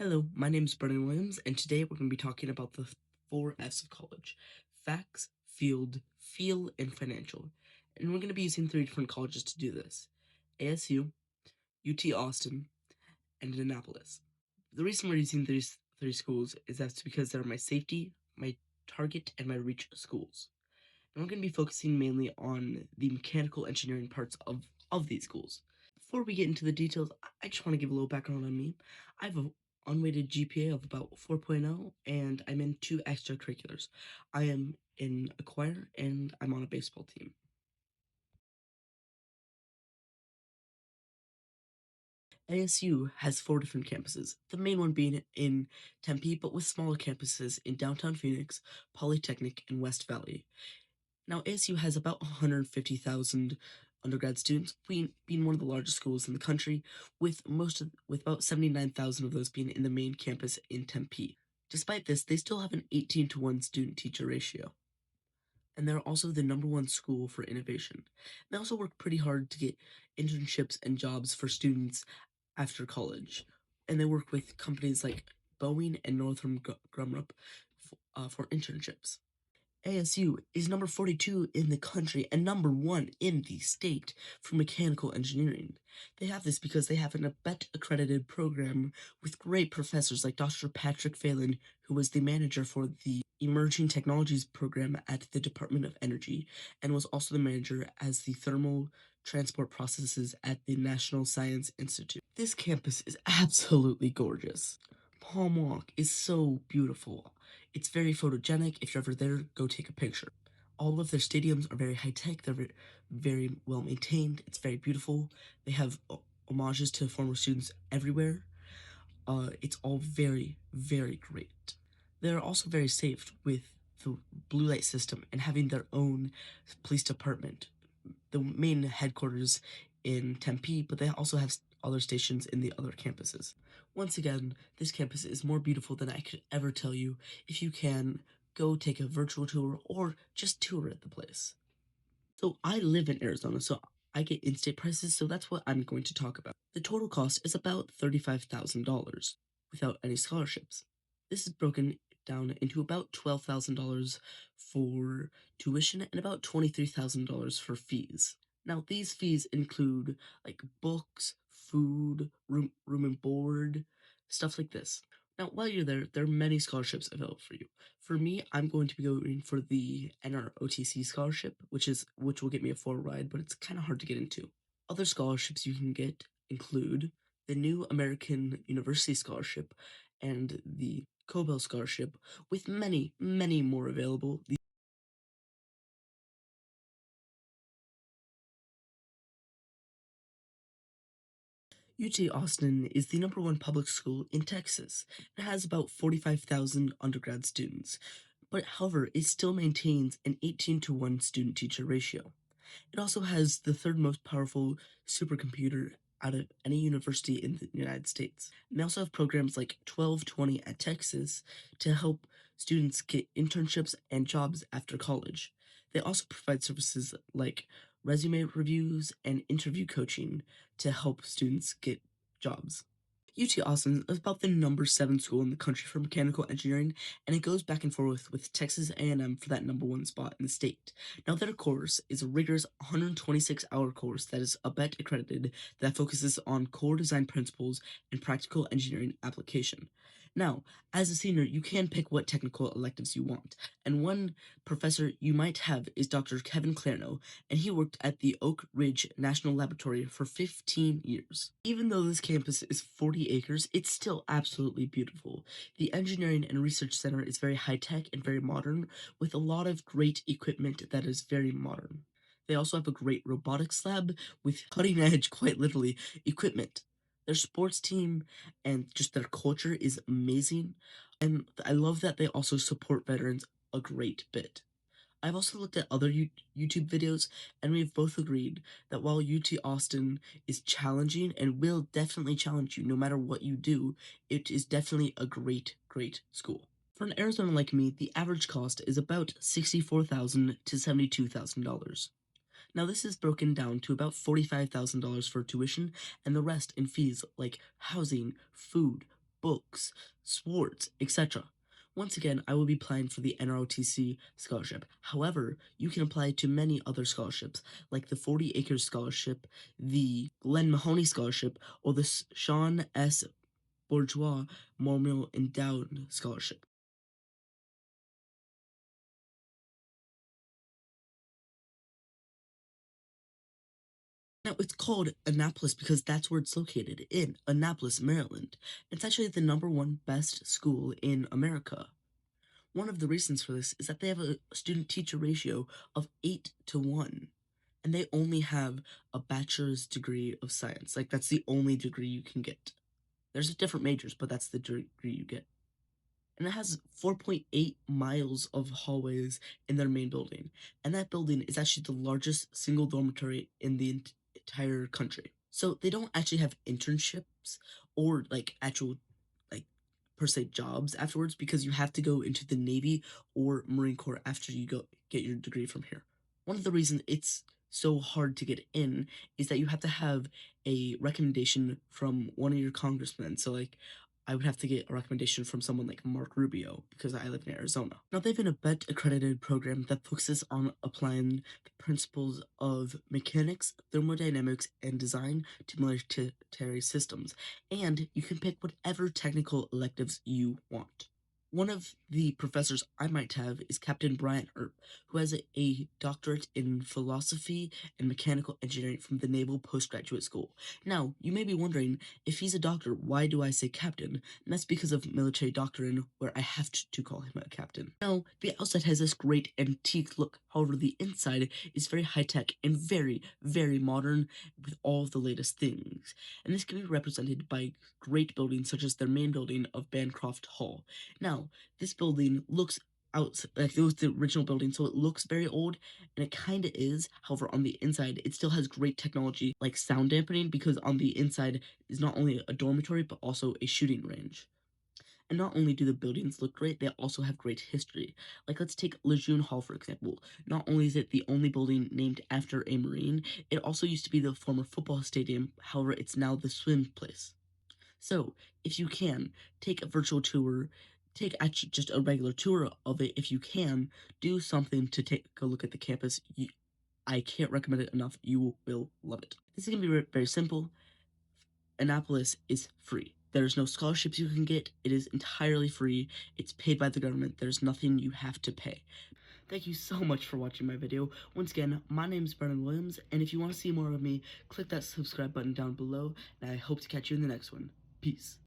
Hello, my name is Brennan Williams, and today we're going to be talking about the four F's of college: facts, field, feel, and financial. And we're going to be using three different colleges to do this: ASU, UT Austin, and Annapolis. The reason we're using these three schools is that's because they're my safety, my target, and my reach schools. And we're going to be focusing mainly on the mechanical engineering parts of these schools. Before we get into the details, I just want to give a little background on me. I have an unweighted GPA of about 4.0, and I'm in two extracurriculars. I am in a choir, and I'm on a baseball team. ASU has four different campuses, the main one being in Tempe, but with smaller campuses in downtown Phoenix, Polytechnic, and West Valley. Now, ASU has about 150,000 undergrad students, being one of the largest schools in the country, with about 79,000 of those being in the main campus in Tempe. Despite this, they still have an 18-to-1 student-teacher ratio. And they're also the #1 school for innovation. They also work pretty hard to get internships and jobs for students after college. And they work with companies like Boeing and Northrop Grumman for internships. ASU is number 42 in the country and #1 in the state for mechanical engineering. They have this because they have an ABET accredited program with great professors like Dr. Patrick Phelan, who was the manager for the Emerging Technologies program at the Department of Energy and was also the manager as the thermal transport processes at the National Science Institute. This campus is absolutely gorgeous. Palm Walk is so beautiful. It's very photogenic. If you're ever there, go take a picture. All of their stadiums are very high tech. They're very well maintained. It's very beautiful. They have homages to former students everywhere. It's all very, very great. They're also very safe with the blue light system and having their own police department. The main headquarters in Tempe, but they also have other stations in the other campuses. Once again, this campus is more beautiful than I could ever tell you. If you can, go take a virtual tour or just tour at the place. So I live in Arizona, so I get in-state prices, so that's what I'm going to talk about. The total cost is about $35,000 without any scholarships. This is broken down into about $12,000 for tuition and about $23,000 for fees. Now, these fees include like books, food, room and board, stuff like this. Now, while you're there are many scholarships available for you. For me, I'm going to be going for the NROTC scholarship, which will get me a 4 ride, but it's kind of hard to get into. Other scholarships you can get include the New American University Scholarship and the Cobell Scholarship, with many, many more available. UT Austin is the #1 public school in Texas. It has about 45,000 undergrad students, but however, it still maintains an 18-to-1 student-teacher ratio. It also has the third most powerful supercomputer out of any university in the United States. And they also have programs like 1220 at Texas to help students get internships and jobs after college. They also provide services like resume reviews and interview coaching to help students get jobs. UT Austin is about the #7 school in the country for mechanical engineering, and it goes back and forth with Texas A&M for that #1 spot in the state. Now, their course is a rigorous 126-hour course that is ABET accredited that focuses on core design principles and practical engineering application. Now, as a senior, you can pick what technical electives you want, and one professor you might have is Dr. Kevin Clarno, and he worked at the Oak Ridge National Laboratory for 15 years. Even though this campus is 40 acres, it's still absolutely beautiful. The Engineering and Research Center is very high-tech and very modern, with a lot of great equipment that is very modern. They also have a great robotics lab with cutting-edge, quite literally, equipment. Their sports team and just their culture is amazing, and I love that they also support veterans a great bit. I've also looked at other YouTube videos, and we've both agreed that while UT Austin is challenging and will definitely challenge you no matter what you do, it is definitely a great, great school. For an Arizona like me, the average cost is about $64,000 to $72,000. Now, this is broken down to about $45,000 for tuition and the rest in fees like housing, food, books, sports, etc. Once again, I will be applying for the NROTC scholarship. However, you can apply to many other scholarships, like the 40 Acres Scholarship, the Glenn Mahoney Scholarship, or the Sean S. Bourgeois Memorial Endowed Scholarship. Now, it's called Annapolis because that's where it's located, in Annapolis, Maryland. It's actually the #1 best school in America. One of the reasons for this is that they have a student-teacher ratio of 8 to 1, and they only have a bachelor's degree of science. Like, that's the only degree you can get. There's different majors, but that's the degree you get. And it has 4.8 miles of hallways in their main building, and that building is actually the largest single dormitory in the entire country. So they don't actually have internships or like actual like per se jobs afterwards, because you have to go into the Navy or Marine Corps after you go get your degree from here. One of the reasons it's so hard to get in is that you have to have a recommendation from one of your congressmen. So like I would have to get a recommendation from someone like Mark Rubio because I live in Arizona. Now, they have an ABET accredited program that focuses on applying the principles of mechanics, thermodynamics, and design to military systems, and you can pick whatever technical electives you want. One of the professors I might have is Captain Brian Earp, who has a doctorate in philosophy and mechanical engineering from the Naval Postgraduate School. Now, you may be wondering, if he's a doctor, why do I say captain? And that's because of military doctrine, where I have to call him a captain. Now, the outside has this great antique look, however, the inside is very high-tech and very, very modern with all of the latest things. And this can be represented by great buildings such as their main building of Bancroft Hall. Now, this building looks out like it was the original building, so it looks very old, and it kind of is. However, on the inside, it still has great technology like sound dampening, because on the inside is not only a dormitory but also a shooting range. And not only do the buildings look great, they also have great history. Like, let's take Lejeune Hall, for example. Not only is it the only building named after a Marine, it also used to be the former football stadium. However, it's now the swim place. So, if you can, take a virtual tour, take actually just a regular tour of it if you can, do something to take a look at the campus. I can't recommend it enough. You will love it. This is going to be very simple. Annapolis is free. There's no scholarships you can get. It is entirely free. It's paid by the government. There's nothing you have to pay. Thank you so much for watching my video. Once again, my name is Brennan Williams, and if you want to see more of me, click that subscribe button down below, and I hope to catch you in the next one. Peace.